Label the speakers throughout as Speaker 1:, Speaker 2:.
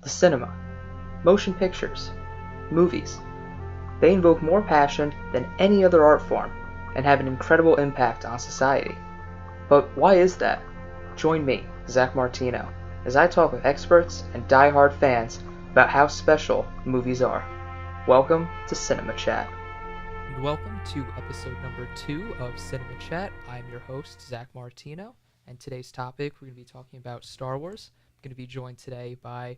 Speaker 1: The cinema, motion pictures, movies. They invoke more passion than any other art form and have an incredible impact on society. But why is that? Join me, Zack Martino, as I talk with experts and die-hard fans about how special movies are. Welcome to Cinema Chat.
Speaker 2: And welcome to episode number 2 of Cinema Chat. I'm your host, Zack Martino, and today's topic, we're going to be talking about Star Wars. I'm going to be joined today by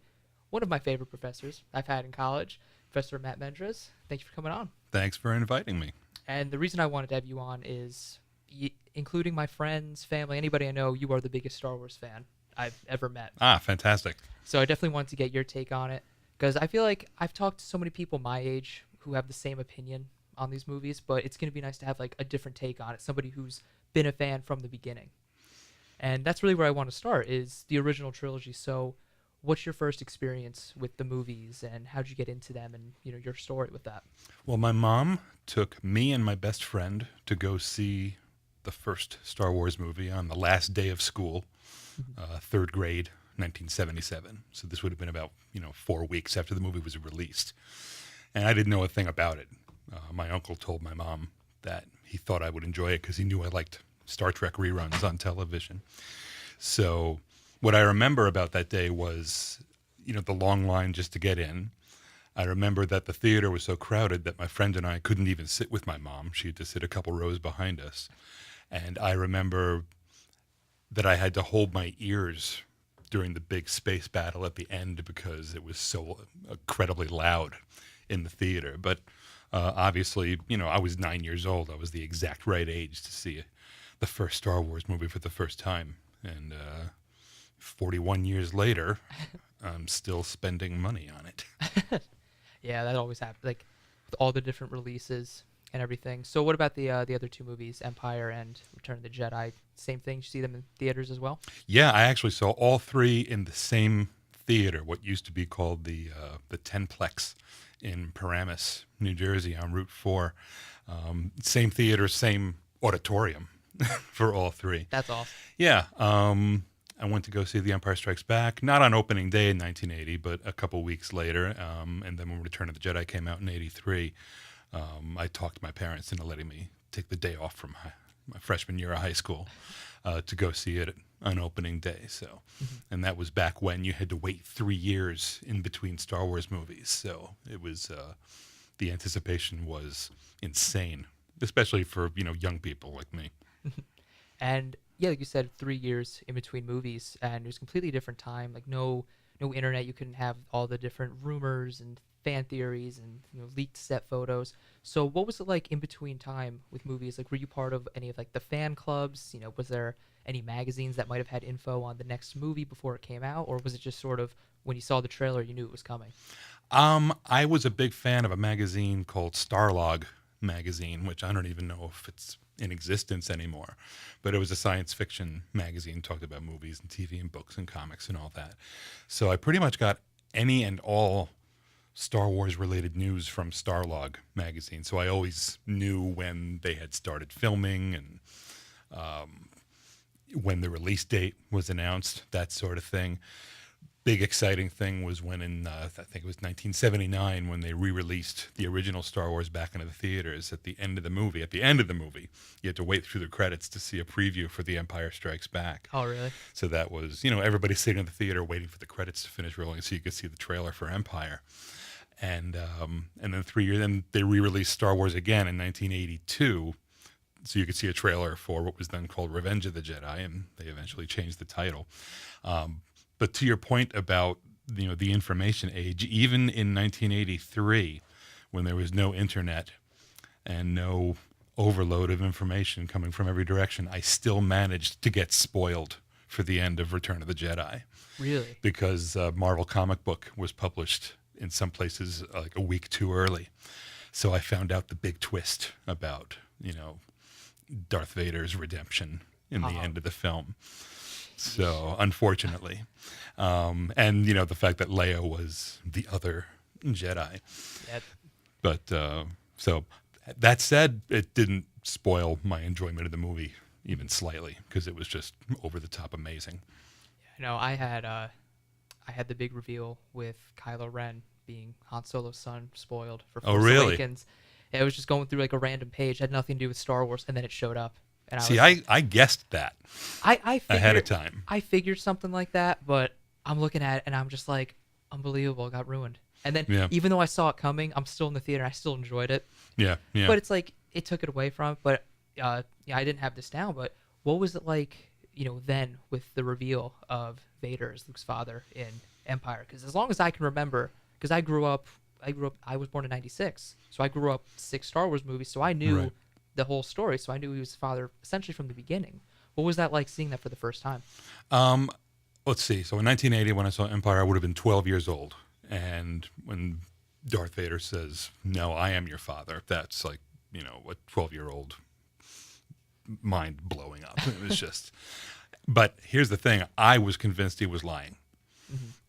Speaker 2: one of my favorite professors I've had in college, Professor Matt Mendres. Thank you for coming on.
Speaker 3: Thanks for inviting me.
Speaker 2: And the reason I wanted to have you on is, including my friends, family, anybody I know, you are the biggest Star Wars fan I've ever met.
Speaker 3: Ah, fantastic.
Speaker 2: So I definitely wanted to get your take on it, because I feel like I've talked to so many people my age who have the same opinion on these movies, but it's going to be nice to have like a different take on it, somebody who's been a fan from the beginning. And that's really where I want to start, is the original trilogy. So what's your first experience with the movies, and how'd you get into them, and your story with that?
Speaker 3: Well, my mom took me and my best friend to go see the first Star Wars movie on the last day of school, third grade, 1977. So this would have been about 4 weeks after the movie was released, and I didn't know a thing about it. My uncle told my mom that he thought I would enjoy it because he knew I liked Star Trek reruns on television. So what I remember about that day was, the long line just to get in. I remember that the theater was so crowded that my friend and I couldn't even sit with my mom. She had to sit a couple rows behind us. And I remember that I had to hold my ears during the big space battle at the end because it was so incredibly loud in the theater. But obviously, I was 9 years old. I was the exact right age to see the first Star Wars movie for the first time. And 41 years later, I'm still spending money on it.
Speaker 2: Yeah, that always happens, like with all the different releases and everything. So what about the other two movies, Empire and Return of the Jedi? Same thing? You see them in theaters as well?
Speaker 3: Yeah, I actually saw all three in the same theater, what used to be called the Tenplex in Paramus, New Jersey on Route 4. Same theater, same auditorium for all three.
Speaker 2: That's awesome.
Speaker 3: Yeah. I went to go see The Empire Strikes Back, not on opening day in 1980, but a couple weeks later. And then when Return of the Jedi came out in 83, I talked my parents into letting me take the day off from my freshman year of high school to go see it on opening day. So, and that was back when you had to wait 3 years in between Star Wars movies. So it was, the anticipation was insane, especially for, young people like me.
Speaker 2: And yeah, like you said, 3 years in between movies, and it was a completely different time. Like no internet. You couldn't have all the different rumors and fan theories and leaked set photos. So what was it like in between time with movies? Like, were you part of any of like the fan clubs? Was there any magazines that might have had info on the next movie before it came out, or was it just sort of when you saw the trailer you knew it was coming?
Speaker 3: I was a big fan of a magazine called Starlog magazine, which I don't even know if it's in existence anymore, but it was a science fiction magazine, talked about movies and TV and books and comics and all that. So I pretty much got any and all Star Wars related news from Starlog magazine. So I always knew when they had started filming and when the release date was announced, that sort of thing. Big exciting thing was when in, I think it was 1979, when they re-released the original Star Wars back into the theaters at the end of the movie. You had to wait through the credits to see a preview for The Empire Strikes Back.
Speaker 2: Oh, really?
Speaker 3: So that was, everybody sitting in the theater waiting for the credits to finish rolling so you could see the trailer for Empire. And then 3 years, then they re-released Star Wars again in 1982, so you could see a trailer for what was then called Revenge of the Jedi, and they eventually changed the title. But to your point about the information age, even in 1983, when there was no internet and no overload of information coming from every direction, I still managed to get spoiled for the end of Return of the Jedi.
Speaker 2: Really?
Speaker 3: Because Marvel comic book was published in some places like a week too early. So I found out the big twist about, Darth Vader's redemption in the end of the film. So, unfortunately. And, the fact that Leia was the other Jedi.
Speaker 2: Yep.
Speaker 3: But, so, that said, it didn't spoil my enjoyment of the movie even slightly, because it was just over the top amazing.
Speaker 2: I had I had the big reveal with Kylo Ren being Han Solo's son, spoiled for
Speaker 3: Oh,
Speaker 2: Force
Speaker 3: really?
Speaker 2: Awakens. It was just going through like a random page, had nothing to do with Star Wars, and then it showed up. And
Speaker 3: See,
Speaker 2: was,
Speaker 3: I guessed that
Speaker 2: I
Speaker 3: ahead of
Speaker 2: figured,
Speaker 3: time.
Speaker 2: I figured something like that, but I'm looking at it and I'm just like, unbelievable, it got ruined. And then
Speaker 3: Yeah.
Speaker 2: even though I saw it coming, I'm still in the theater. I still enjoyed it.
Speaker 3: Yeah, yeah.
Speaker 2: But it's like it took it away from it. But yeah, I didn't have this down. But what was it like, then with the reveal of Vader as Luke's father in Empire? Because as long as I can remember, because I was born in '96, so I grew up 6 Star Wars movies, so I knew
Speaker 3: Right.
Speaker 2: the whole story. So I knew he was his father essentially from the beginning. What was that like seeing that for the first time?
Speaker 3: Let's see. So in 1980, when I saw Empire, I would have been 12 years old. And when Darth Vader says, "No, I am your father," that's like, a 12-year-old mind blowing up. It was just. But here's the thing: I was convinced he was lying.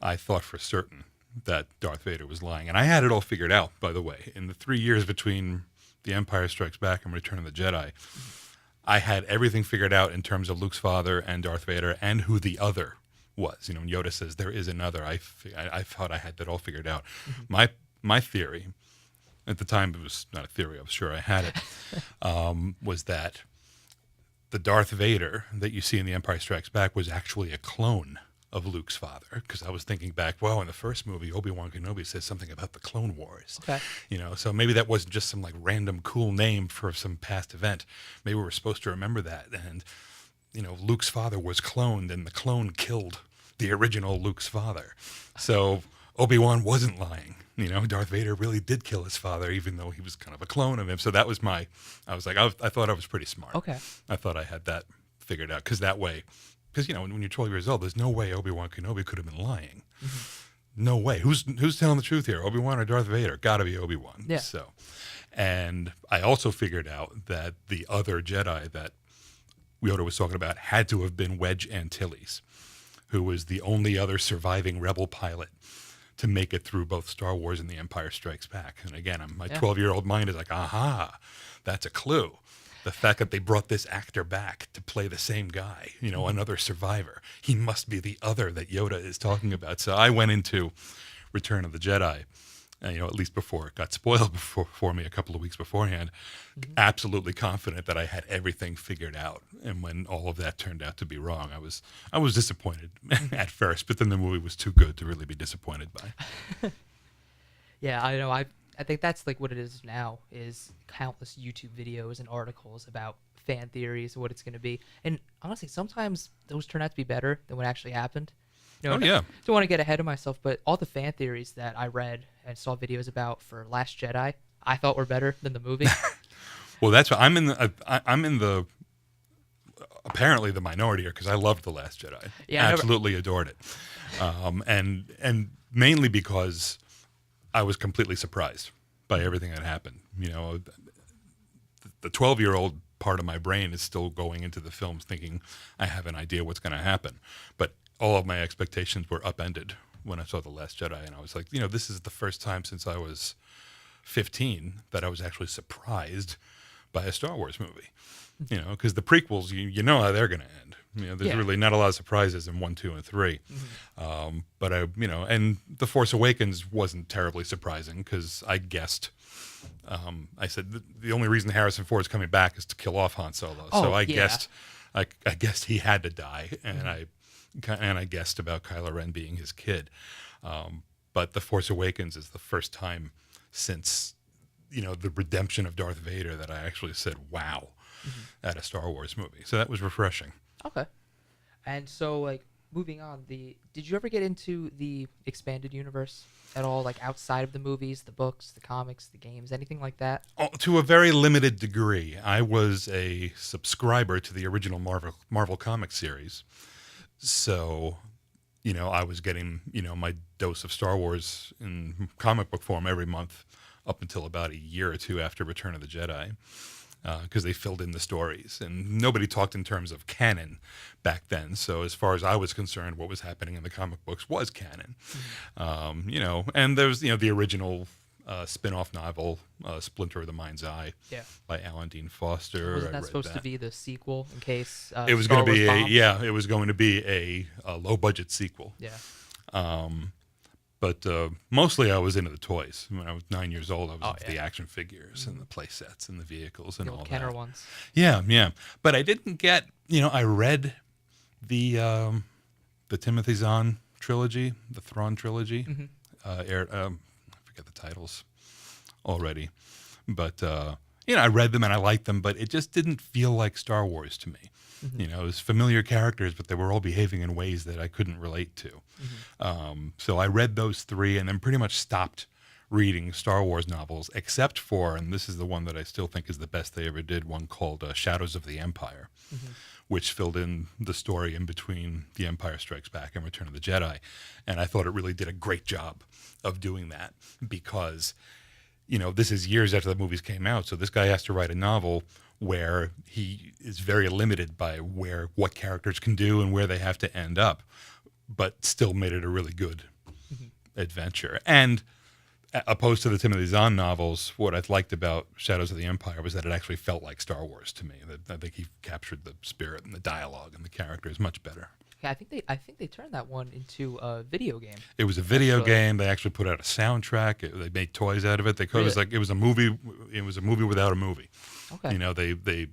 Speaker 3: I thought for certain that Darth Vader was lying, and I had it all figured out. By the way, in the 3 years between The Empire Strikes Back and Return of the Jedi, I had everything figured out in terms of Luke's father and Darth Vader and who the other was. When Yoda says there is another, I thought I had that all figured out. My theory, at the time it was not a theory, I was sure I had it, was that the Darth Vader that you see in The Empire Strikes Back was actually a clone of Luke's father, because I was thinking back, well, in the first movie, Obi-Wan Kenobi says something about the Clone Wars.
Speaker 2: Okay.
Speaker 3: So maybe that wasn't just some like random cool name for some past event. Maybe we were supposed to remember that. And, Luke's father was cloned, and the clone killed the original Luke's father. So Obi-Wan wasn't lying. Darth Vader really did kill his father, even though he was kind of a clone of him. So that was I thought I was pretty smart.
Speaker 2: Okay.
Speaker 3: I thought I had that figured out, because when you're 12 years old, there's no way Obi-Wan Kenobi could have been lying. No way. Who's telling the truth here, Obi-Wan or Darth Vader? Got to be Obi-Wan.
Speaker 2: Yeah.
Speaker 3: So, and I also figured out that the other Jedi that Yoda was talking about had to have been Wedge Antilles, who was the only other surviving rebel pilot to make it through both Star Wars and The Empire Strikes Back. And again, my 12-year-old mind is like, aha, that's a clue. The fact that they brought this actor back to play the same guy, another survivor. He must be the other that Yoda is talking about. So I went into Return of the Jedi, at least before it got spoiled for me a couple of weeks beforehand, absolutely confident that I had everything figured out. And when all of that turned out to be wrong, I was disappointed at first, but then the movie was too good to really be disappointed by.
Speaker 2: Yeah, I know. I think that's like what it is now, is countless YouTube videos and articles about fan theories and what it's going to be. And honestly, sometimes those turn out to be better than what actually happened.
Speaker 3: Oh, yeah.
Speaker 2: I don't want to get ahead of myself, but all the fan theories that I read and saw videos about for Last Jedi, I thought were better than the movie.
Speaker 3: Well, that's what I'm in the apparently the minority here, because I loved The Last Jedi.
Speaker 2: Yeah,
Speaker 3: absolutely adored it. And mainly because I was completely surprised by everything that happened. The 12-year-old part of my brain is still going into the films thinking I have an idea what's going to happen. But all of my expectations were upended when I saw The Last Jedi. And I was like, this is the first time since I was 15 that I was actually surprised by a Star Wars movie. Because the prequels, you know how they're going to end. There's really not a lot of surprises in 1, 2, and 3. But and The Force Awakens wasn't terribly surprising, because I guessed. I said the only reason Harrison Ford is coming back is to kill off Han Solo. So I guessed, I guessed he had to die, and I guessed about Kylo Ren being his kid. But The Force Awakens is the first time since the redemption of Darth Vader that I actually said wow at a Star Wars movie. So that was refreshing.
Speaker 2: Okay. And so, like, moving on, did you ever get into the expanded universe at all, like outside of the movies, the books, the comics, the games, anything like that?
Speaker 3: Oh, to a very limited degree. I was a subscriber to the original Marvel comic series. So, I was getting, my dose of Star Wars in comic book form every month up until about a year or two after Return of the Jedi. Because they filled in the stories, and nobody talked in terms of canon back then. So as far as I was concerned, what was happening in the comic books was canon. And there's the original spin-off novel, Splinter of the Mind's Eye, by Alan Dean Foster.
Speaker 2: Wasn't that supposed to be the sequel in case
Speaker 3: it was
Speaker 2: Star
Speaker 3: going to be
Speaker 2: Wars bombed?
Speaker 3: it was going to be a low-budget sequel.
Speaker 2: Yeah.
Speaker 3: But mostly I was into the toys. When I was 9 years old, I was
Speaker 2: Oh,
Speaker 3: into
Speaker 2: yeah.
Speaker 3: the action figures and the play sets and the vehicles and
Speaker 2: The
Speaker 3: all
Speaker 2: old Kenner
Speaker 3: that.
Speaker 2: ones.
Speaker 3: Yeah, yeah. But I didn't get, I read the Timothy Zahn trilogy, the Thrawn trilogy.
Speaker 2: Hmm.
Speaker 3: I forget the titles already. But, I read them and I liked them, but it just didn't feel like Star Wars to me.
Speaker 2: Hmm.
Speaker 3: It was familiar characters, but they were all behaving in ways that I couldn't relate to. So I read those three and then pretty much stopped reading Star Wars novels, except for, and this is the one that I still think is the best they ever did, one called Shadows of the Empire, which filled in the story in between The Empire Strikes Back and Return of the Jedi. And I thought it really did a great job of doing that because, this is years after the movies came out. So this guy has to write a novel where he is very limited by what characters can do and where they have to end up, but still made it a really good adventure. And opposed to the Timothy Zahn novels, what I liked about Shadows of the Empire was that it actually felt like Star Wars to me. I think he captured the spirit and the dialogue and the characters much better.
Speaker 2: Yeah, I think they turned that one into a video game.
Speaker 3: It was a video
Speaker 2: Actually.
Speaker 3: game. They actually put out a soundtrack. They made toys out of it. It was
Speaker 2: Really?
Speaker 3: like it was a movie. It was a movie without a movie.
Speaker 2: Okay.
Speaker 3: They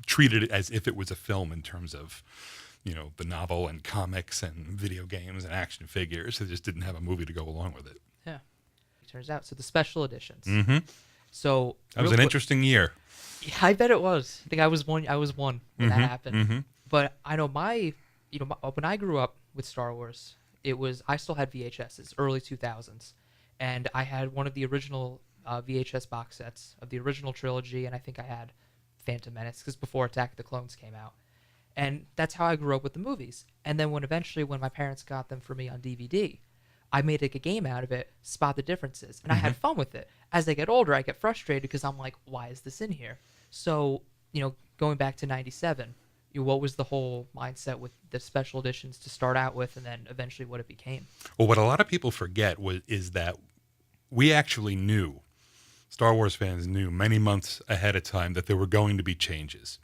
Speaker 3: treated it as if it was a film in terms of, the novel and comics and video games and action figures. They just didn't have a movie to go along with it.
Speaker 2: Yeah. It turns out. So the special editions.
Speaker 3: Mm-hmm.
Speaker 2: So
Speaker 3: That was
Speaker 2: real
Speaker 3: an
Speaker 2: quick-
Speaker 3: interesting year.
Speaker 2: Yeah, I bet it was. I think I was one. I was one when that happened.
Speaker 3: Mm-hmm.
Speaker 2: But I know when I grew up with Star Wars, I still had VHSs, early 2000s, and I had one of the original VHS box sets of the original trilogy, and I think I had Phantom Menace because before Attack of the Clones came out, and that's how I grew up with the movies. And then when my parents got them for me on DVD, I made like a game out of it, spot the differences, and I had fun with it. As I get older, I get frustrated because I'm like, why is this in here? So going back to '97. What was the whole mindset with the special editions to start out with, and then eventually what it became?
Speaker 3: Well, what a lot of people forget is that we actually knew, Star Wars fans knew many months ahead of time that there were going to be changes.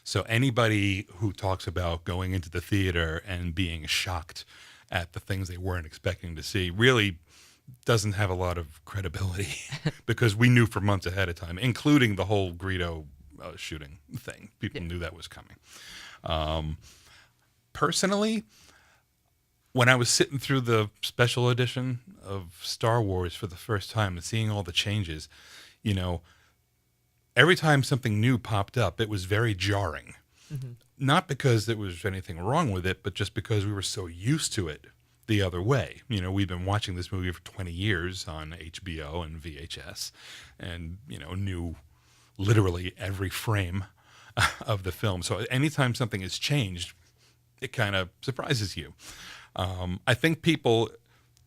Speaker 3: So anybody who talks about going into the theater and being shocked at the things they weren't expecting to see really doesn't have a lot of credibility because we knew for months ahead of time, including the whole Greedo shooting thing. People knew that was coming. Personally, when I was sitting through the special edition of Star Wars for the first time and seeing all the changes, every time something new popped up, it was very jarring.
Speaker 2: Mm-hmm.
Speaker 3: Not because there was anything wrong with it, but just because we were so used to it the other way. We've been watching this movie for 20 years on HBO and VHS and, knew literally every frame of the film. So anytime something has changed, it kind of surprises you. I think people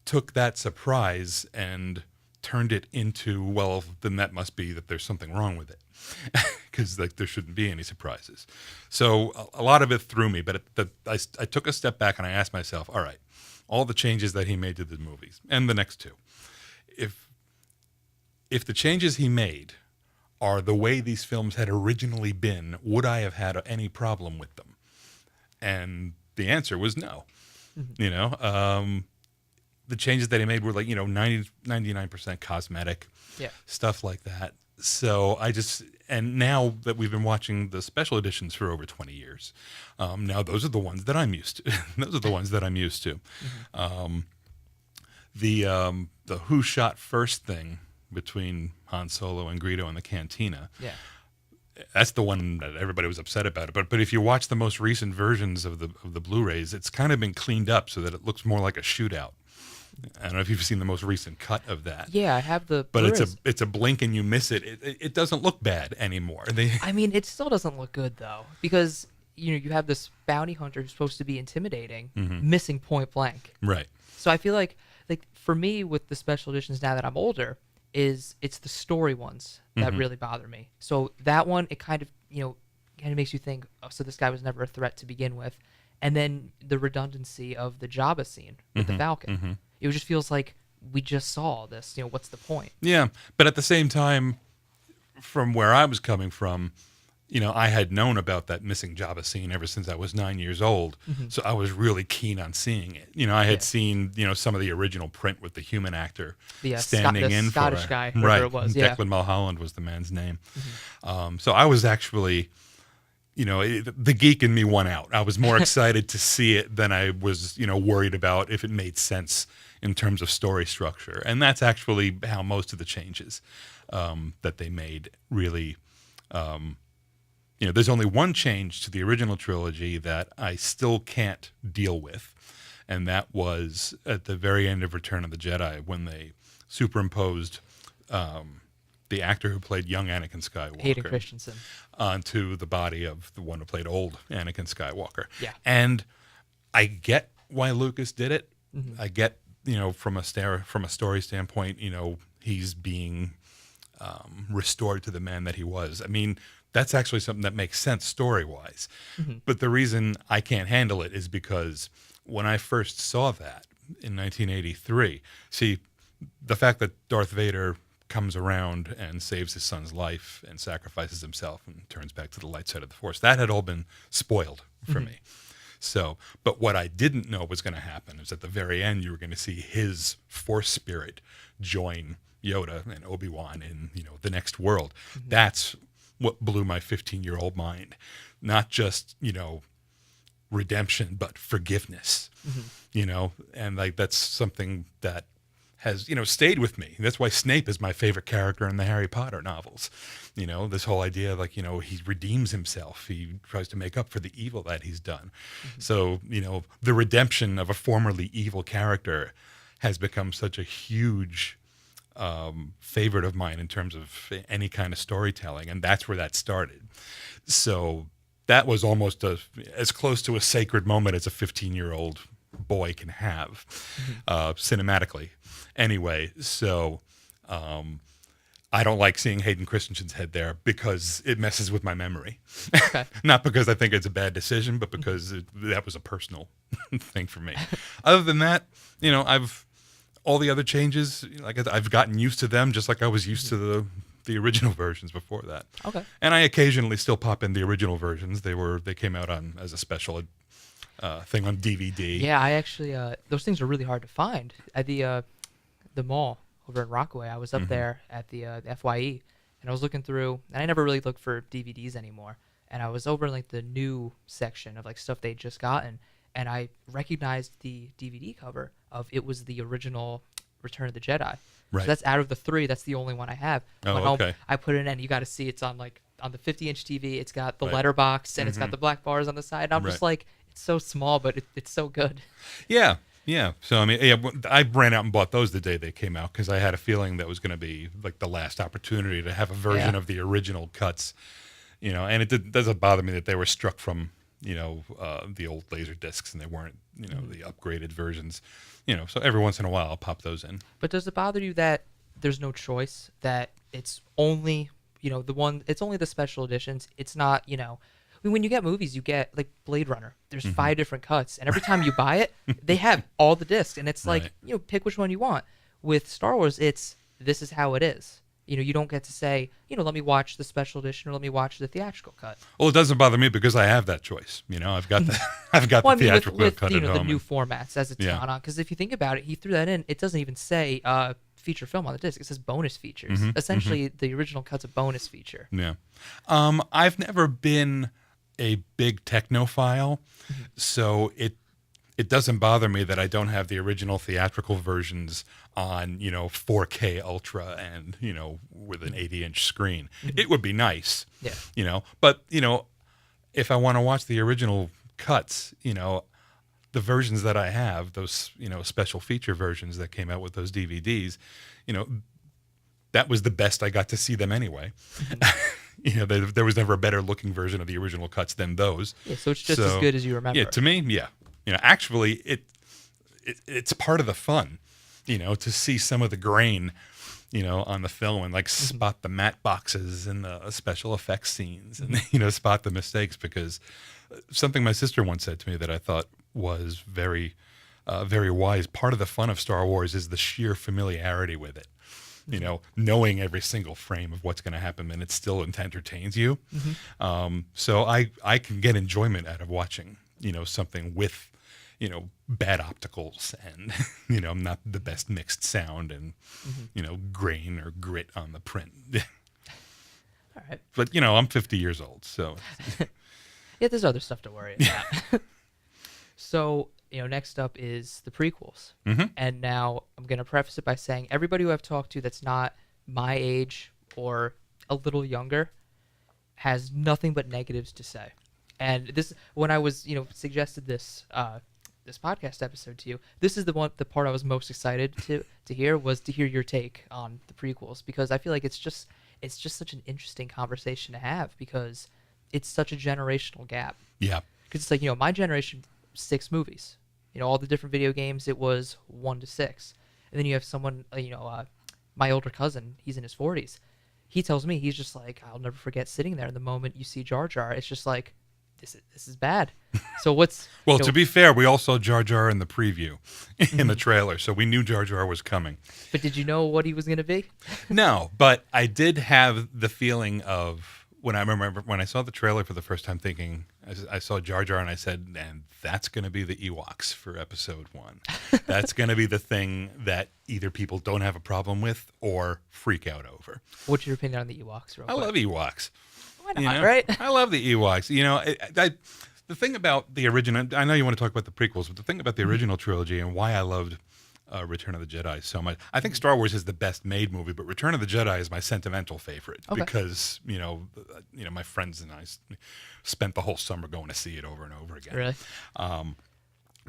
Speaker 3: took that surprise and turned it into, well, then that must be that there's something wrong with it because there shouldn't be any surprises. So a lot of it threw me, but I took a step back and I asked myself, all right, all the changes that he made to the movies and the next two, if the changes he made are the way these films had originally been, would I have had any problem with them? And the answer was no. Mm-hmm. The changes that he made were like, 99% cosmetic, stuff like that. So and now that we've been watching the special editions for over 20 years, now those are the ones that I'm used to. Those are the ones that I'm used to. Mm-hmm. The who shot first thing between Han Solo and Greedo in the cantina. Yeah. That's the one that everybody was upset about. But if you watch the most recent versions of the Blu-rays, it's kind of been cleaned up so that it looks more like a shootout. I don't know if you've seen the most recent cut of that.
Speaker 2: Yeah, I have the.
Speaker 3: But
Speaker 2: Blu-rays.
Speaker 3: it's a blink and you miss it. It doesn't look bad anymore.
Speaker 2: I mean, it still doesn't look good though, because you have this bounty hunter who's supposed to be intimidating, missing point blank.
Speaker 3: Right.
Speaker 2: So I feel like for me with the special editions now that I'm older, it's the story ones that really bother me. So that one, it kind of makes you think, oh, so this guy was never a threat to begin with, and then the redundancy of the Jabba scene with the Falcon. Mm-hmm. It just feels like we just saw this. What's the point?
Speaker 3: Yeah, but at the same time, from where I was coming from, I had known about that missing Jabba scene ever since I was 9 years old. So I was really keen on seeing it. I had seen, some of the original print with the human actor standing in
Speaker 2: Scottish
Speaker 3: for
Speaker 2: guy,
Speaker 3: right.
Speaker 2: It was. Yeah.
Speaker 3: Declan Mulholland was the man's name. So I was actually, the geek in me won out. I was more excited to see it than I was, worried about if it made sense in terms of story structure. And that's actually how most of the changes that they made really. There's only one change to the original trilogy that I still can't deal with, and that was at the very end of Return of the Jedi when they superimposed the actor who played young Anakin Skywalker,
Speaker 2: Hayden Christensen,
Speaker 3: onto the body of the one who played old Anakin Skywalker.
Speaker 2: Yeah.
Speaker 3: And I get why Lucas did it. I get, from a story standpoint, he's being restored to the man that he was. I mean, that's actually something that makes sense story-wise. But the reason I can't handle it is because when I first saw that in 1983, see, the fact that Darth Vader comes around and saves his son's life and sacrifices himself and turns back to the light side of the Force, that had all been spoiled for me. So, but what I didn't know was going to happen is at the very end, you were going to see his Force spirit join Yoda and Obi-Wan in, the next world. That's what blew my 15-year-old mind. Not just, redemption, but forgiveness, and like that's something that has, stayed with me. That's why Snape is my favorite character in the Harry Potter novels. This whole idea, like, he redeems himself. He tries to make up for the evil that he's done. So, the redemption of a formerly evil character has become such a huge favorite of mine in terms of any kind of storytelling, and that's where that started. So that was almost as close to a sacred moment as a 15-year-old boy can have, cinematically. Anyway, so I don't like seeing Hayden Christensen's head there because it messes with my memory.
Speaker 2: Okay.
Speaker 3: Not because I think it's a bad decision, but because that was a personal thing for me. Other than that, all the other changes, like I've gotten used to them, just like I was used to the original versions before that.
Speaker 2: Okay.
Speaker 3: And I occasionally still pop in the original versions. They came out as a special thing on DVD.
Speaker 2: Yeah, I actually those things are really hard to find at the mall over in Rockaway. I was up there at the FYE, and I was looking through, and I never really looked for DVDs anymore. And I was over in like the new section of like stuff they'd just gotten, and I recognized the DVD cover of it was the original Return of the Jedi.
Speaker 3: Right.
Speaker 2: So that's out of the 3. That's the only one I have.
Speaker 3: Oh,
Speaker 2: Went home,
Speaker 3: okay.
Speaker 2: I put it in. You got to see it's on like on the 50-inch TV. It's got the letterbox and it's got the black bars on the side. And I'm just like, it's so small, but it's so good.
Speaker 3: Yeah. Yeah. So, I mean, I ran out and bought those the day they came out because I had a feeling that was going to be like the last opportunity to have a version of the original cuts, and it doesn't bother me that they were struck from, the old laser discs and they weren't, the upgraded versions, so every once in a while I'll pop those in.
Speaker 2: But does it bother you that there's no choice, that it's only, it's only the special editions? It's not, when you get movies, you get like Blade Runner. There's 5 different cuts, and every time you buy it, they have all the discs, and it's like, pick which one you want. With Star Wars, this is how it is. You don't get to say, let me watch the special edition or let me watch the theatrical cut.
Speaker 3: Well, it doesn't bother me because I have that choice. I've got the the theatrical cut at home.
Speaker 2: The new formats as it's gone on. Because if you think about it, he threw that in. It doesn't even say feature film on the disc. It says bonus features. Essentially, the original cut's a bonus feature.
Speaker 3: Yeah. I've never been a big technophile, so it doesn't bother me that I don't have the original theatrical versions on, 4K Ultra and, with an 80-inch screen. It would be nice, but, if I want to watch the original cuts, the versions that I have, those, special feature versions that came out with those DVDs, that was the best I got to see them anyway. There was never a better looking version of the original cuts than those.
Speaker 2: Yeah, so it's just as good as you remember.
Speaker 3: Yeah, to me, yeah. Actually, it's part of the fun, to see some of the grain, on the film and like spot the matte boxes and the special effects scenes and, spot the mistakes, because something my sister once said to me that I thought was very, very wise. Part of the fun of Star Wars is the sheer familiarity with it. you know, knowing every single frame of what's going to happen, and it still entertains you. So I can get enjoyment out of watching, you know, something with, you know, bad opticals and, you know, not the best mixed sound and, you know, grain or grit on the print.
Speaker 2: All right.
Speaker 3: But, you know, I'm 50 years old, so.
Speaker 2: Yeah, there's other stuff to worry about. So, you know, next up is the prequels. And now I'm going to preface it by saying everybody who I've talked to that's not my age or a little younger has nothing but negatives to say. And this, when I was, you know, suggested this this podcast episode to you, this is the part I was most excited to hear, was to hear your take on the prequels, because I feel like it's just such an interesting conversation to have, because it's such a generational gap.
Speaker 3: Yeah.
Speaker 2: Because it's like, you know, my generation, 6 movies. You know, all the different video games, it was 1 to 6. And then you have someone, you know, my older cousin, he's in his 40s. He tells me, he's just like, I'll never forget sitting there. And the moment you see Jar Jar, it's just like, this is bad. So what's...
Speaker 3: Well,
Speaker 2: you know,
Speaker 3: to be fair, we all saw Jar Jar in the preview, in the trailer, so we knew Jar Jar was coming.
Speaker 2: But did you know what he was going to be?
Speaker 3: No, but I did have the feeling of, when I saw the trailer for the first time, thinking, I saw Jar Jar and I said, and that's going to be the Ewoks for episode 1. That's going to be the thing that either people don't have a problem with or freak out over.
Speaker 2: What's your opinion on the Ewoks?
Speaker 3: I love Ewoks.
Speaker 2: Why not,
Speaker 3: You know?
Speaker 2: right?
Speaker 3: I love the Ewoks. You know, the thing about the original, I know you want to talk about the prequels, but the thing about the original trilogy and why I loved Return of the Jedi so much, I think Star Wars is the best made movie, but Return of the Jedi is my sentimental favorite because, you know, my friends and I spent the whole summer going to see it over and over again.
Speaker 2: Really?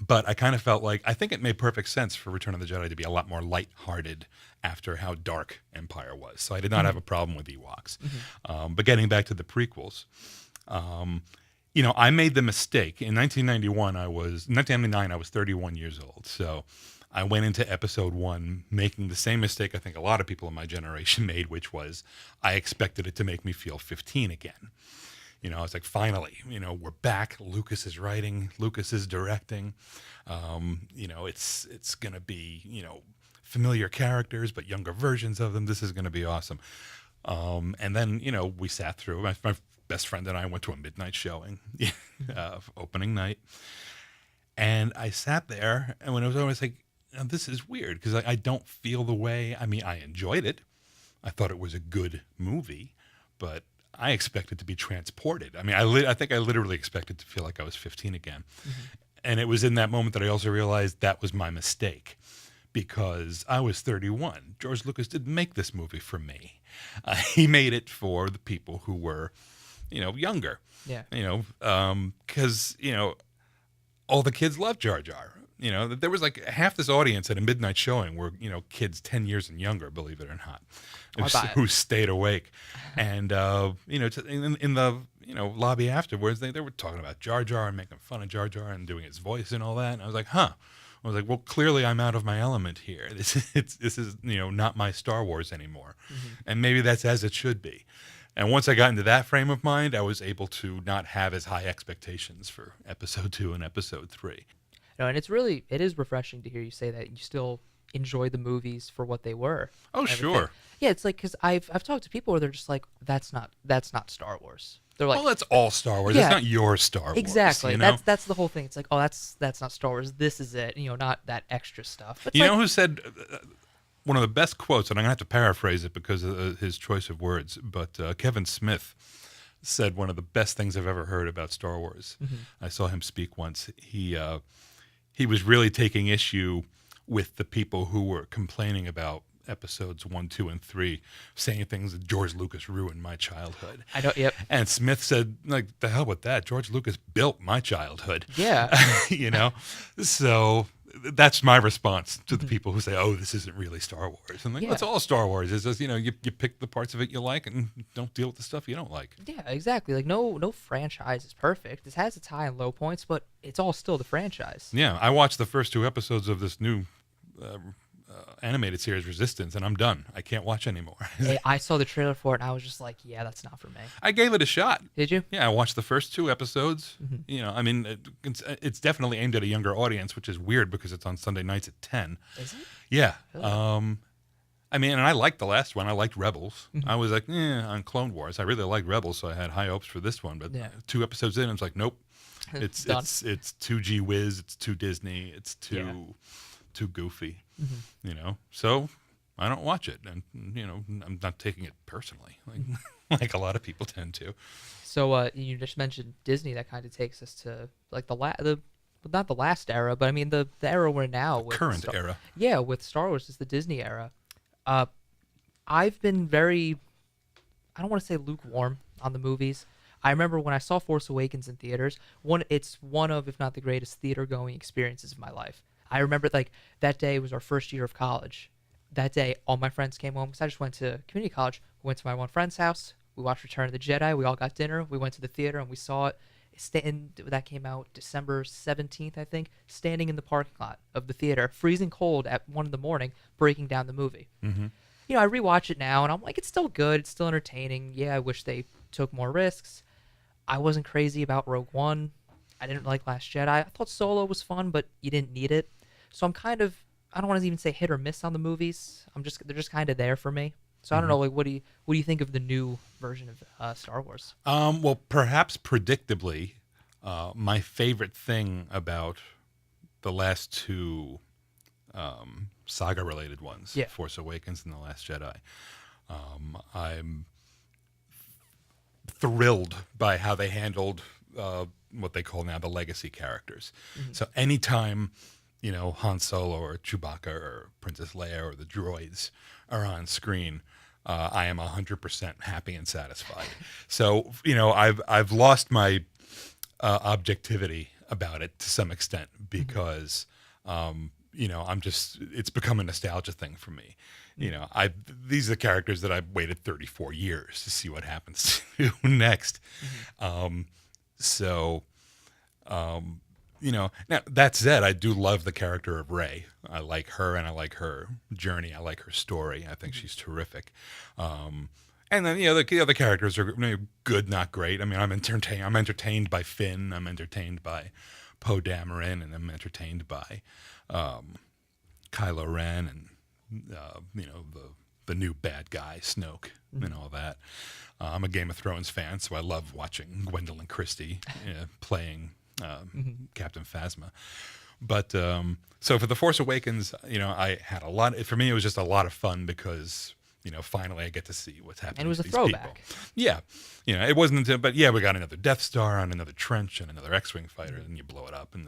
Speaker 3: But I kind of felt like, I think it made perfect sense for Return of the Jedi to be a lot more lighthearted after how dark Empire was. So I did not have a problem with Ewoks. But getting back to the prequels, you know, I made the mistake. In 1999, I was 31 years old. So I went into episode 1 making the same mistake I think a lot of people in my generation made, which was I expected it to make me feel 15 again. You know, I was like, finally, you know, we're back. Lucas is writing. Lucas is directing. You know, it's going to be, you know, familiar characters, but younger versions of them. This is going to be awesome. And then, you know, we sat through. My best friend and I went to a midnight showing, opening night. And I sat there, and when it was over, I was like, oh, this is weird, because I don't feel the way. I mean, I enjoyed it. I thought it was a good movie, but I expected to be transported. I mean, I think I literally expected to feel like I was 15 again. And it was in that moment that I also realized that was my mistake, because I was 31. George Lucas didn't make this movie for me. He made it for the people who were, you know, younger.
Speaker 2: Yeah.
Speaker 3: You know, because, you know, all the kids loved Jar Jar. You know, there was like half this audience at a midnight showing were, you know, kids 10 years and younger, believe it or not, who stayed awake. And, you know, in the, you know, lobby afterwards, they were talking about Jar Jar and making fun of Jar Jar and doing his voice and all that. And I was like, I was like, well, clearly I'm out of my element here. This is, you know, not my Star Wars anymore. And maybe that's as it should be. And once I got into that frame of mind, I was able to not have as high expectations for episode 2 and episode 3.
Speaker 2: No, and it is refreshing to hear you say that you still enjoy the movies for what they were.
Speaker 3: Oh, sure.
Speaker 2: Yeah, it's like, because I've talked to people where they're just like, that's not Star Wars. They're like,
Speaker 3: well, that's all Star Wars.
Speaker 2: Yeah,
Speaker 3: that's not your Star Wars.
Speaker 2: Exactly.
Speaker 3: You know?
Speaker 2: That's the whole thing. It's like, oh, that's not Star Wars. This is it. You know, not that extra stuff. It's
Speaker 3: you
Speaker 2: like,
Speaker 3: know who said one of the best quotes, and I'm going to have to paraphrase it because of his choice of words, but Kevin Smith said one of the best things I've ever heard about Star Wars. I saw him speak once. He was really taking issue with the people who were complaining about episodes 1, 2, and 3, saying things that George Lucas ruined my childhood.
Speaker 2: I know, yep.
Speaker 3: And Smith said, like, the hell with that. George Lucas built my childhood.
Speaker 2: Yeah.
Speaker 3: You know? So that's my response to the people who say, oh, this isn't really Star Wars. And like,
Speaker 2: Yeah.
Speaker 3: that's all Star Wars. It's just, you know, you pick the parts of it you like and don't deal with the stuff you don't like.
Speaker 2: Yeah, exactly. Like, no franchise is perfect. It has its high and low points, but it's all still the franchise.
Speaker 3: Yeah, I watched the first 2 episodes of this new animated series, Resistance, and I'm done. I can't watch anymore.
Speaker 2: I saw the trailer for it, and I was just like, yeah, that's not for me.
Speaker 3: I gave it a shot.
Speaker 2: Did you?
Speaker 3: Yeah, I watched the first 2 episodes. You know, I mean, it's definitely aimed at a younger audience, which is weird because it's on Sunday nights at 10.
Speaker 2: Is it?
Speaker 3: Yeah.
Speaker 2: Oh.
Speaker 3: I mean, and I liked the last one. I liked Rebels.
Speaker 2: Mhm.
Speaker 3: I was like, on Clone Wars. I really liked Rebels, so I had high hopes for this one. But
Speaker 2: Yeah.
Speaker 3: 2 episodes in, I was like, nope. It's
Speaker 2: Done.
Speaker 3: it's too Gee Whiz. It's too Disney. It's
Speaker 2: Yeah.
Speaker 3: too goofy.
Speaker 2: Mhm.
Speaker 3: You know, so I don't watch it, and you know, I'm not taking it personally, like like a lot of people tend to.
Speaker 2: So you just mentioned Disney. That kind of takes us to like the well, not the last era, but I mean the era we're now with
Speaker 3: Current era.
Speaker 2: Yeah, with Star Wars is the Disney era. Uh, I've been very, I don't want to say lukewarm on the movies. I remember when I saw Force Awakens in theaters, it's one of, if not the greatest theater going experiences of my life. I remember like that day was our first year of college. That day, all my friends came home because I just went to community college. We went to my one friend's house. We watched Return of the Jedi. We all got dinner. We went to the theater and we saw it. That came out December 17th, I think. Standing in the parking lot of the theater, freezing cold at 1 in the morning, breaking down the movie.
Speaker 3: Mm-hmm.
Speaker 2: You know, I rewatch it now and I'm like, it's still good. It's still entertaining. Yeah, I wish they took more risks. I wasn't crazy about Rogue One. I didn't like Last Jedi. I thought Solo was fun, but you didn't need it. So I'm kind of, I don't want to even say hit or miss on the movies. They're just kind of there for me. So I don't know, like, what do you think of the new version of Star Wars?
Speaker 3: Well, perhaps predictably, my favorite thing about the last 2 saga-related ones,
Speaker 2: Yeah.
Speaker 3: Force Awakens and The Last Jedi, I'm thrilled by how they handled what they call now the legacy characters.
Speaker 2: Mhm.
Speaker 3: So anytime, you know, Han Solo or Chewbacca or Princess Leia or the droids are on screen, I am 100% happy and satisfied. So, you know, I've lost my objectivity about it to some extent because, you know, it's become a nostalgia thing for me. You know, these are the characters that I've waited 34 years to see what happens to next. You know, now that said, I do love the character of Rey. I like her and I like her journey. I like her story. I think she's terrific. And then, you know, the other characters are, you know, good, not great. I mean, I'm entertained by Finn. I'm entertained by Poe Dameron, and I'm entertained by Kylo Ren and you know, the new bad guy Snoke and all that. I'm a Game of Thrones fan, so I love watching Gwendolyn Christie playing Captain Phasma. But so for The Force Awakens, you know, I had a lot. For me, it was just a lot of fun because, you know, finally I get to see what's happening.
Speaker 2: And it was a
Speaker 3: to these
Speaker 2: throwback.
Speaker 3: people. Yeah, you know, it wasn't until, but yeah, we got another Death Star and another trench and another X-wing fighter, and you blow it up, and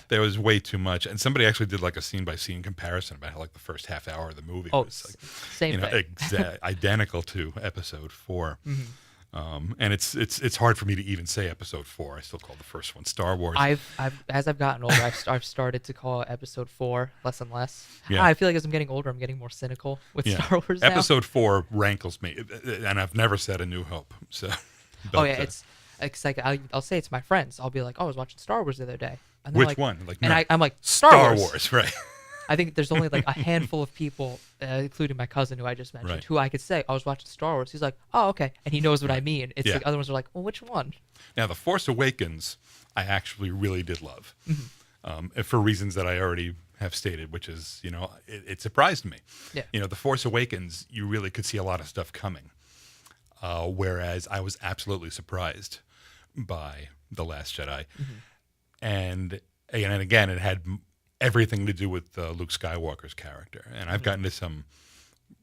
Speaker 3: there was way too much. And somebody actually did like a scene-by-scene comparison about how like the first half hour of the movie was like,
Speaker 2: same
Speaker 3: you know,
Speaker 2: thing.
Speaker 3: identical to Episode 4. And it's hard for me to even say Episode 4. I still call the first one Star Wars.
Speaker 2: As I've gotten older, I've started to call Episode 4 less and less.
Speaker 3: Yeah.
Speaker 2: I feel like as I'm getting older, I'm getting more cynical with
Speaker 3: Yeah.
Speaker 2: Star Wars now.
Speaker 3: Episode 4 rankles me, and I've never said A New Hope. So,
Speaker 2: Oh yeah, it's like I'll say it's my friends. I'll be like, oh, I was watching Star Wars the other day. And they're
Speaker 3: which
Speaker 2: like,
Speaker 3: one? Like,
Speaker 2: and
Speaker 3: no,
Speaker 2: I'm like,
Speaker 3: Star Wars, right?
Speaker 2: I think there's only like a handful of people, including my cousin who I just mentioned,
Speaker 3: Right.
Speaker 2: who I could say I was watching Star Wars. He's like, oh, okay, and he knows what I mean. It's
Speaker 3: Yeah.
Speaker 2: like other ones are like, well, which one?
Speaker 3: Now, The Force Awakens, I actually really did love, for reasons that I already have stated, which is, you know, it surprised me.
Speaker 2: Yeah.
Speaker 3: You know, The Force Awakens, you really could see a lot of stuff coming, whereas I was absolutely surprised by The Last Jedi. And again, it had everything to do with Luke Skywalker's character. And I've gotten to some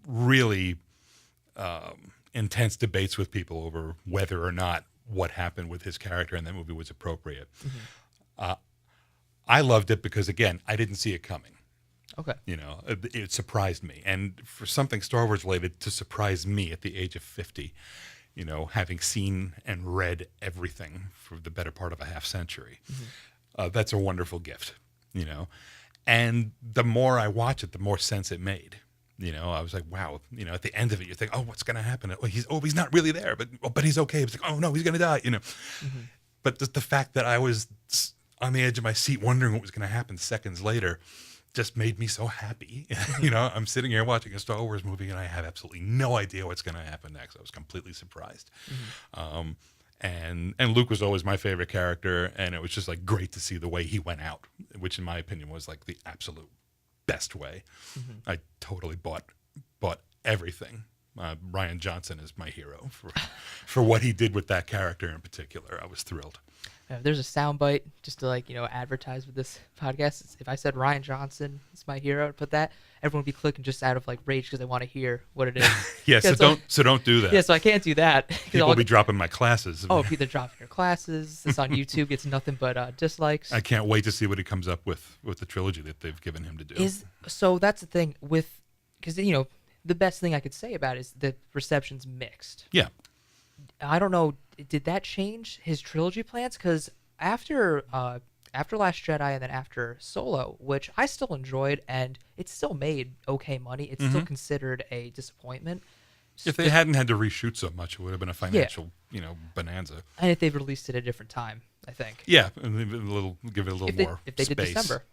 Speaker 3: really intense debates with people over whether or not what happened with his character in that movie was appropriate. I loved it because, again, I didn't see it coming.
Speaker 2: Okay.
Speaker 3: You know, it surprised me. And for something Star Wars related to surprise me at the age of 50, you know, having seen and read everything for the better part of a half century, that's a wonderful gift, you know. And the more I watch it, the more sense it made. You know, I was like, wow, you know, at the end of it, you think, oh, what's going to happen? He's not really there, but he's okay. It's like, oh no, he's going to die, you know. But the fact that I was on the edge of my seat wondering what was going to happen seconds later just made me so happy. You know, I'm sitting here watching a Star Wars movie and I have absolutely no idea what's going to happen next. I was completely surprised. And Luke was always my favorite character, and it was just like great to see the way he went out, which in my opinion was like the absolute best way. I totally bought everything. Rian Johnson is my hero for what he did with that character in particular. I was thrilled.
Speaker 2: There's a soundbite just to advertise with this podcast. If I said Rian Johnson is my hero, put that, everyone would be clicking just out of rage because they want to hear what it is.
Speaker 3: Yeah, so don't do that.
Speaker 2: Yeah, so I can't do that.
Speaker 3: People will be dropping my classes.
Speaker 2: Oh, if they're dropping your classes, this on YouTube gets nothing but dislikes.
Speaker 3: I can't wait to see what he comes up with the trilogy that they've given him to do.
Speaker 2: So that's the thing because the best thing I could say about it is the reception's mixed.
Speaker 3: Yeah.
Speaker 2: I don't know. Did that change his trilogy plans? Because after Last Jedi and then after Solo, which I still enjoyed, and it still made okay money, it's still considered a disappointment.
Speaker 3: If they hadn't had to reshoot so much, it would have been a financial, bonanza.
Speaker 2: And if they've released it at a different time, I think.
Speaker 3: Yeah, give it a little more
Speaker 2: if they did
Speaker 3: space.
Speaker 2: December.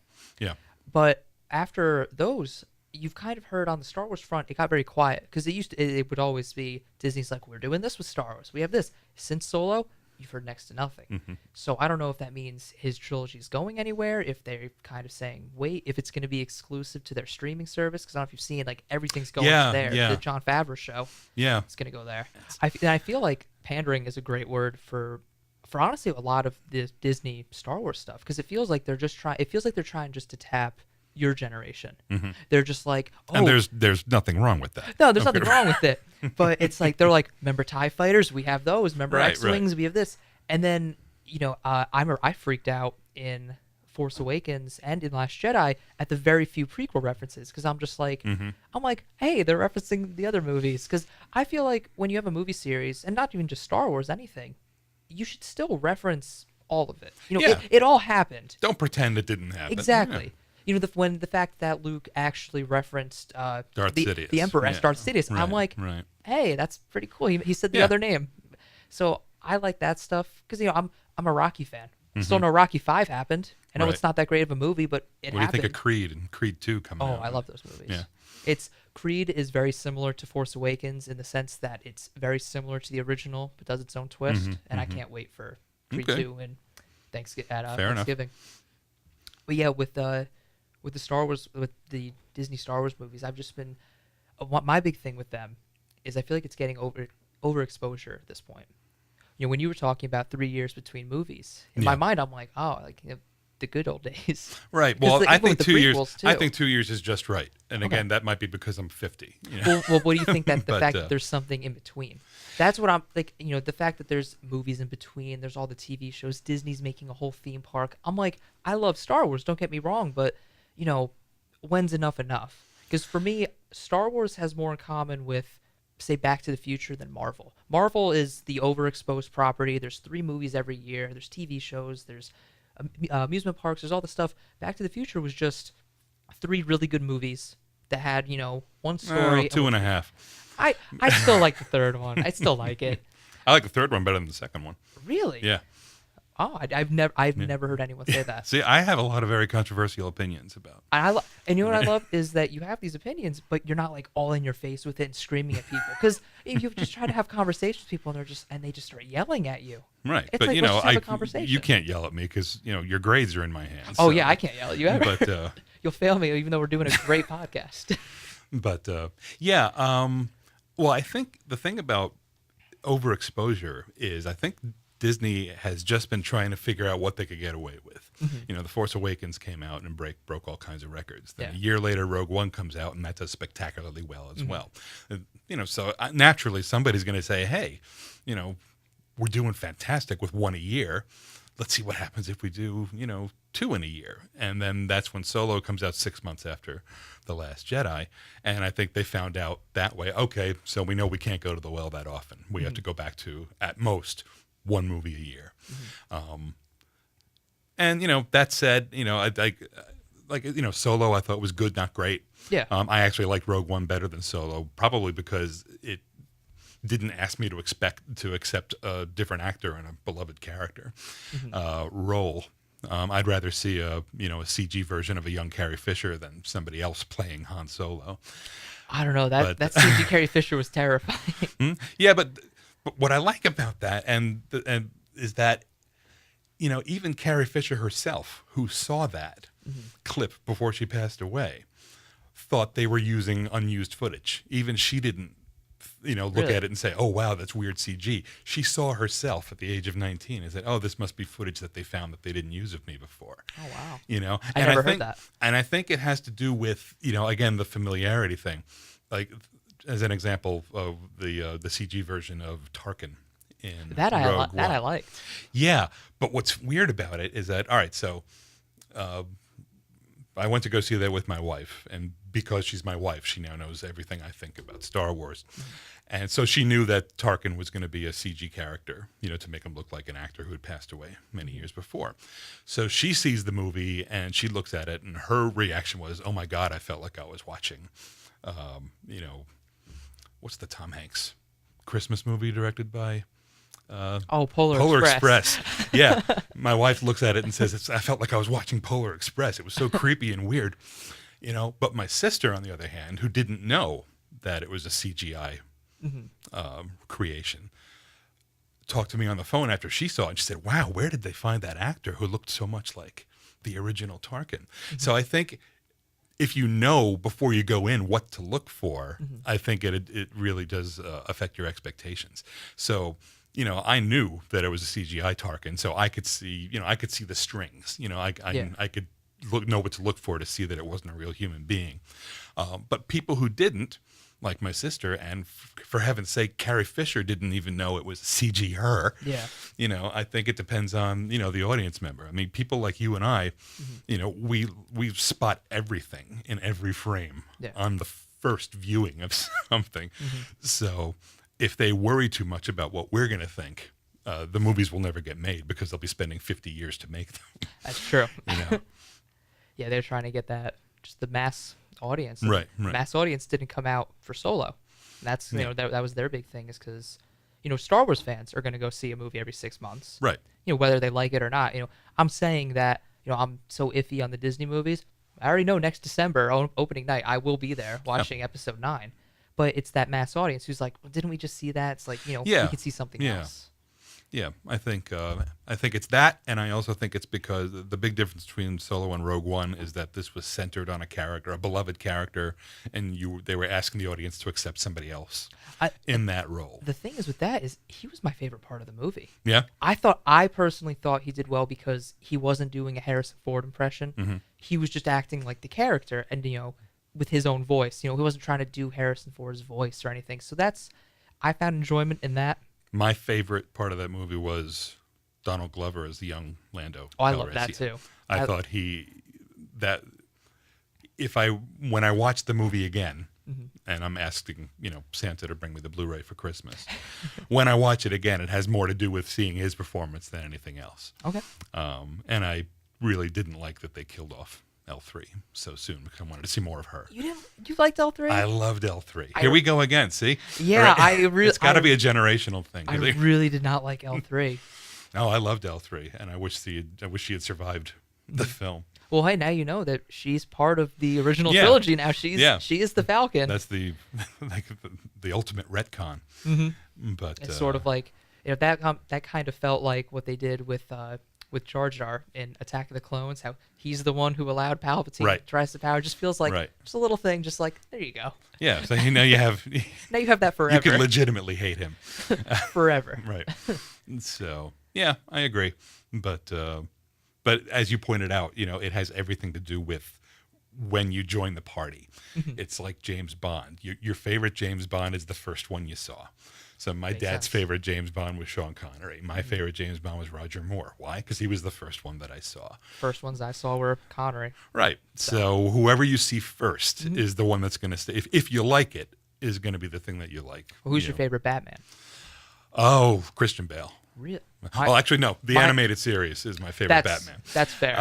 Speaker 3: Yeah.
Speaker 2: But after those, you've kind of heard on the Star Wars front, it got very quiet because it would always be Disney's like, we're doing this with Star Wars. We have this. Since Solo, you've heard next to nothing. So I don't know if that means his trilogy is going anywhere, if they're kind of saying, wait, if it's going to be exclusive to their streaming service. Because I don't know if you've seen, everything's going there.
Speaker 3: Yeah.
Speaker 2: The Jon Favreau show.
Speaker 3: Yeah.
Speaker 2: It's going to go there. I feel like pandering is a great word for honestly a lot of the Disney Star Wars stuff. Because it feels like they're trying just to tap your generation. They're just like, oh,
Speaker 3: and there's nothing wrong with that.
Speaker 2: No, there's nothing wrong with it. But it's like they're like, remember TIE fighters? We have those. Remember
Speaker 3: Right,
Speaker 2: X-wings?
Speaker 3: right.
Speaker 2: We have this. And then I freaked out in Force Awakens and in Last Jedi at the very few prequel references because I'm just like, hey, they're referencing the other movies because I feel like when you have a movie series and not even just Star Wars, anything, you should still reference all of it.
Speaker 3: Yeah.
Speaker 2: It all happened.
Speaker 3: Don't pretend it didn't happen.
Speaker 2: Exactly. The fact that Luke actually referenced
Speaker 3: Darth
Speaker 2: the
Speaker 3: Sidious.
Speaker 2: Emperor as Darth Sidious.
Speaker 3: Right,
Speaker 2: I'm like,
Speaker 3: right.
Speaker 2: hey, that's pretty cool. He said the
Speaker 3: Yeah.
Speaker 2: other name. So I like that stuff because I'm a Rocky fan. Still know Rocky 5 happened. I know
Speaker 3: Right.
Speaker 2: it's not that great of a movie, but it
Speaker 3: What do you
Speaker 2: happened.
Speaker 3: think of Creed and Creed 2 coming out?
Speaker 2: Oh, I love those movies.
Speaker 3: Yeah.
Speaker 2: Creed is very similar to Force Awakens in the sense that it's very similar to the original, but does its own twist. And I can't wait for Creed
Speaker 3: Okay.
Speaker 2: 2 and
Speaker 3: Fair enough.
Speaker 2: Thanksgiving. But yeah, with the Disney Star Wars movies, I've just been my big thing with them is I feel like it's getting overexposure at this point. When you were talking about 3 years between movies, in my mind, I'm like, oh, the good old days.
Speaker 3: Right.
Speaker 2: 'Cause
Speaker 3: Well, I
Speaker 2: even
Speaker 3: think
Speaker 2: with the
Speaker 3: 2 years.
Speaker 2: prequels, too.
Speaker 3: I think 2 years is just right. And
Speaker 2: Okay.
Speaker 3: again, that might be because I'm 50. You know?
Speaker 2: Well, what do you think that the
Speaker 3: But,
Speaker 2: fact that there's something in between? That's what I'm like. The fact that there's movies in between, there's all the TV shows. Disney's making a whole theme park. I'm like, I love Star Wars. Don't get me wrong, but when's enough? Because for me, Star Wars has more in common with, say, Back to the Future than Marvel. Marvel is the overexposed property. There's 3 movies every year. There's TV shows. There's amusement parks. There's all this stuff. Back to the Future was just 3 really good movies that had one story.
Speaker 3: 2.5.
Speaker 2: I still like the third one. I still like it.
Speaker 3: I like the third one better than the second one.
Speaker 2: Really?
Speaker 3: Yeah.
Speaker 2: Oh, I've never heard anyone say that.
Speaker 3: See, I have a lot of very controversial opinions about.
Speaker 2: And you know what I love is that you have these opinions, but you're not like all in your face with it and screaming at people. Because you just try to have conversations with people, and they just start yelling at you.
Speaker 3: Right,
Speaker 2: It's
Speaker 3: but
Speaker 2: like, let's just have a conversation.
Speaker 3: you can't yell at me because your grades are in my hands.
Speaker 2: Oh
Speaker 3: so-
Speaker 2: yeah, I can't yell at you ever.
Speaker 3: But
Speaker 2: You'll fail me, even though we're doing a great podcast.
Speaker 3: But yeah, well, I think the thing about overexposure is I think Disney has just been trying to figure out what they could get away with. The Force Awakens came out and broke all kinds of records. Then
Speaker 2: Yeah.
Speaker 3: a year later, Rogue One comes out, and that does spectacularly well as well. So naturally somebody's going to say, hey, we're doing fantastic with 1 a year. Let's see what happens if we do, 2 in a year. And then that's when Solo comes out 6 months after The Last Jedi. And I think they found out that way, okay, so we know we can't go to the well that often. We have to go back to, at most, 1 movie a year. And, that said, Solo I thought was good, not great.
Speaker 2: Yeah.
Speaker 3: I actually liked Rogue One better than Solo, probably because it didn't ask me to accept a different actor and a beloved character role. I'd rather see a CG version of a young Carrie Fisher than somebody else playing Han Solo.
Speaker 2: I don't know. That CG Carrie Fisher was terrifying.
Speaker 3: Yeah, but what I like about that and is that even Carrie Fisher herself, who saw that clip before she passed away, thought they were using unused footage. Even she didn't, look
Speaker 2: Really?
Speaker 3: at it and say, "Oh wow, that's weird CG." She saw herself at the age of 19 and said, "Oh, this must be footage that they found that they didn't use of me before."
Speaker 2: Oh wow.
Speaker 3: I
Speaker 2: never heard
Speaker 3: think,
Speaker 2: that.
Speaker 3: And I think it has to do with, again, the familiarity thing. Like, as an example of the CG version of Tarkin in
Speaker 2: That I
Speaker 3: Rogue One.
Speaker 2: that I liked.
Speaker 3: Yeah, but what's weird about it is that, all right, so I went to go see that with my wife, and because she's my wife, she now knows everything I think about Star Wars. And so she knew that Tarkin was going to be a CG character, to make him look like an actor who had passed away many years before. So she sees the movie, and she looks at it, and her reaction was, "Oh my God, I felt like I was watching, what's the Tom Hanks Christmas movie directed by...
Speaker 2: Polar
Speaker 3: Express. Yeah. My wife looks at it and says, "I felt like I was watching Polar Express. It was so creepy and weird." But my sister, on the other hand, who didn't know that it was a CGI creation, talked to me on the phone after she saw it, and she said, "Wow, where did they find that actor who looked so much like the original Tarkin?" So I think if you know before you go in what to look for, I think it really does affect your expectations. So, I knew that it was a CGI Tarkin, so I could see, the strings. I could know what to look for to see that it wasn't a real human being. But people who didn't, like my sister, and for heaven's sake, Carrie Fisher didn't even know it was CG her.
Speaker 2: Yeah.
Speaker 3: I think it depends on, the audience member. I mean, people like you and I, we spot everything in every frame on the first viewing of something. So if they worry too much about what we're going to think, the movies will never get made because they'll be spending 50 years to make them.
Speaker 2: That's true. Yeah, they're trying to get just the mass audience.
Speaker 3: Right.
Speaker 2: Mass audience didn't come out for Solo. That's that was their big thing, is because Star Wars fans are going to go see a movie every 6 months.
Speaker 3: Right.
Speaker 2: Whether they like it or not. I'm saying that I'm so iffy on the Disney movies. I already know next December opening night I will be there watching Episode 9. But it's that mass audience who's like, well, didn't we just see that? It's like, we could see something else.
Speaker 3: Yeah, I think it's that, and I also think it's because the big difference between Solo and Rogue One is that this was centered on a character, a beloved character, and they were asking the audience to accept somebody else in that role.
Speaker 2: The thing is with that is he was my favorite part of the movie.
Speaker 3: Yeah,
Speaker 2: I personally thought he did well because he wasn't doing a Harrison Ford impression. He was just acting like the character, and with his own voice. He wasn't trying to do Harrison Ford's voice or anything. So I found enjoyment in that.
Speaker 3: My favorite part of that movie was Donald Glover as the young Lando.
Speaker 2: Oh, I love that too.
Speaker 3: I thought when I watched the movie again, and I'm asking, Santa to bring me the Blu-ray for Christmas. When I watch it again, it has more to do with seeing his performance than anything else.
Speaker 2: Okay.
Speaker 3: And I really didn't like that they killed off L3 so soon because I wanted to see more of her.
Speaker 2: You liked L3?
Speaker 3: I loved L3. Here we go again. See?
Speaker 2: Yeah,
Speaker 3: right? It's got to be a generational thing.
Speaker 2: I really did not like L3.
Speaker 3: No, I loved L3, and I wish she had survived the film.
Speaker 2: Well, hey, now you know that she's part of the original trilogy. Now she is the Falcon.
Speaker 3: That's the ultimate retcon. But
Speaker 2: it's sort of like that kind of felt like what they did with Jar Jar in Attack of the Clones, how he's the one who allowed Palpatine to rise to power. Just feels like just a little thing, just like, there you go.
Speaker 3: Yeah, so you have
Speaker 2: now you have that forever.
Speaker 3: You can legitimately hate him
Speaker 2: forever.
Speaker 3: Right. So yeah, I agree. But as you pointed out, it has everything to do with when you join the party. It's like James Bond. Your favorite James Bond is the first one you saw. So my dad's favorite James Bond was Sean Connery. My favorite James Bond was Roger Moore. Why? Because he was the first one that I saw.
Speaker 2: First ones I saw were Connery.
Speaker 3: Right. So whoever you see first is the one that's going to stay. If you like it, is going to be the thing that you like.
Speaker 2: Well, who's your favorite Batman?
Speaker 3: Oh, Christian Bale.
Speaker 2: Really?
Speaker 3: Well, actually, no. The animated series is my favorite Batman.
Speaker 2: That's fair.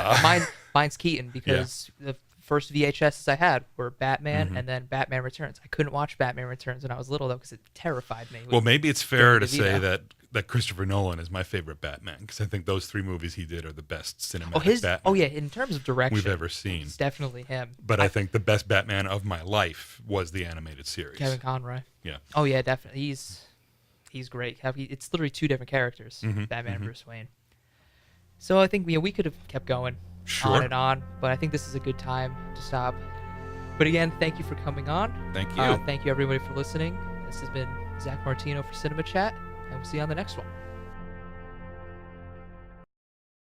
Speaker 2: Mine's Keaton because the first VHSs I had were Batman and then Batman Returns. I couldn't watch Batman Returns when I was little, though, because it terrified me.
Speaker 3: Well, maybe it's fair to say that Christopher Nolan is my favorite Batman, because I think those 3 movies he did are the best cinematic Batman.
Speaker 2: Oh, yeah, in terms of direction,
Speaker 3: we've ever seen.
Speaker 2: It's definitely him.
Speaker 3: But I think the best Batman of my life was the animated series.
Speaker 2: Kevin Conroy.
Speaker 3: Yeah.
Speaker 2: Oh, yeah, definitely. He's great. It's literally 2 different characters, Batman and Bruce Wayne. So I think we could have kept going on and on, but I think this is a good time to stop. But again, thank you for coming on.
Speaker 3: Thank you.
Speaker 2: Thank you everybody for listening. This has been Zack Martino for Cinema Chat, and we'll see you on the next one.